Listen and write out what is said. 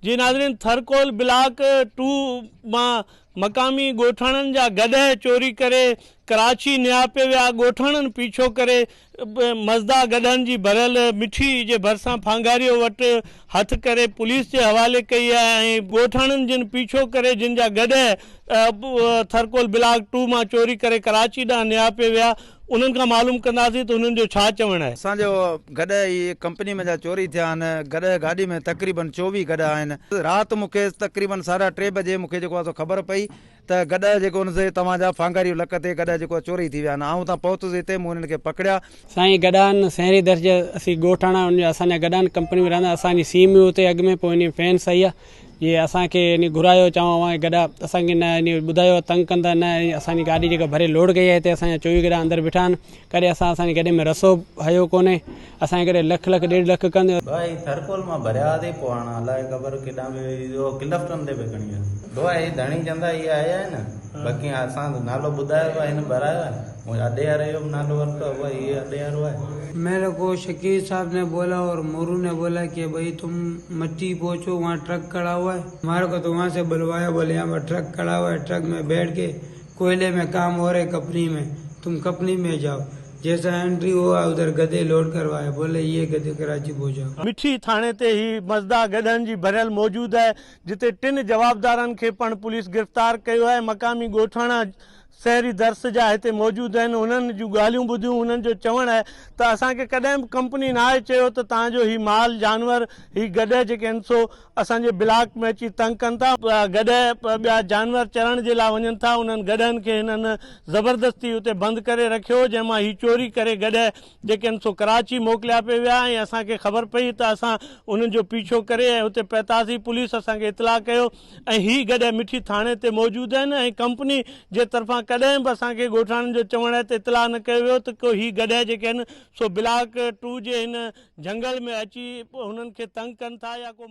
जी नाज़रीन, थरकोल ब्लॉक 2 मां मक़ामी ॻोठाणनि जा गॾह चोरी करे कराची निया पे विया। ॻोठाणनि पीछो करे मज़दा गॾहनि जी भरियल मिठी जे भरिसां फांगारियो वटि हथ करे पुलिस जे हवाले कई आहे। ऐं ॻोठाणनि जिन पीछो करे जिन जा गॾह थरकोल ब्लॉक 2 मां चोरी करे कराची ॾांहुं निया पे विया, उन्हनि खां मालूम कंदासीं त उन्हनि जो छा चवणु आहे। असांजो गॾ ई कंपनी में जा चोरी थिया आहिनि। गॾ गाॾी में तक़रीबन 24 गॾ आहिनि। राति मूंखे तक़रीबन 3:30 बजे मूंखे जेको आहे ख़बर पई त गॾ जेको हुनसे तव्हांजा फांगारी लक ते गॾ जेको चोरी थी विया आहिनि। ऐं हुतां पहुतुसि हिते, मूं हुननि खे पकड़िया। साईं गॾान शहरी दर्जे असीं ॻोठाणा असांजा गॾान कंपनी में रहंदा। असांजी सीम हुते अॻु में, पोइ इन फैन सही आहे। ये असांखे इन घुरायो, चवां गॾा असांखे न इन ॿुधायो तंग कंदा न। असांजी गाॾी जेका भरे लोड कई आहे हिते, असांजा 24 गॾा अंदरि बीठा आहिनि। कॾहिं असांजे गॾे में रसो हयो कोन्हे। असांजे कॾहिं लख 1.5 लख कंदे भाई थरकोल मां भरिया थी पोइ हाणे अलाए ख़बर केॾां बि किलफ्टन ते पे खणी वियो। भाई धणी चंदा इहे आया आहिनि, बाक़ी असां नालो ॿुधायो आहे, हिन भरायो आहे। अॾे वारे जो नालो वरितो, भाई ये अॾे वारो है। मेरे को शकीर साहब ने बोला और मोरू ने बोला कि भाई तुम मट्टी पहुंचो, वहाँ ट्रक खड़ा हुआ है। हमारे को तो वहाँ से बुलवाया, बोले यहाँ पर ट्रक खड़ा हुआ है, ट्रक में बैठ के कोयले में काम हो रहे कंपनी में, तुम कंपनी में जाओ। जैसा एंट्री हुआ उधर गधे लोड करवाए, बोले ये गधे कराची पहुंचाओ। मिठी थाने ते ही मज़दा गॾहनि जी भरियल मौजूद है, जिते 3 जवाबदारनि खे पण पुलिस गिरफ़्तार कयो है। मक़ामी ॻोठाणा शहरी दर्स जा हिते मौजूद आहिनि। उन्हनि जूं ॻाल्हियूं ॿुधियूं। उन्हनि जो चवणु आहे त असांखे कॾहिं बि कंपनी न आहे चयो त तव्हांजो ही माल जानवर ही गॾह जेके आहिनि सो असांजे ब्लॉक में अची तंग कनि था। गॾह ॿिया जानवर चरण जे लाइ वञनि था। उन्हनि गॾहनि खे हिननि ज़बरदस्ती उते बंदि करे रखियो, जंहिंमां ही चोरी करे गॾह जेके आहिनि सो कराची मोकिलिया पे विया। ऐं असांखे ख़बर पई त असां उन्हनि जो पीछो करे ऐं हुते पहुतासीं। पुलिस असांखे इतला कयो ऐं ही गॾह मिठी थाणे ते मौजूदु आहिनि। ऐं कंपनी जे तरफ़ां कॾहिं बि असांखे ॻोठाणनि जो चवणु आहे त इतला न कयो वियो त को ही गॾह जेके आहिनि सो ब्लॉक 2 जे हिन जंगल में अची हुननि खे तंग कनि था या को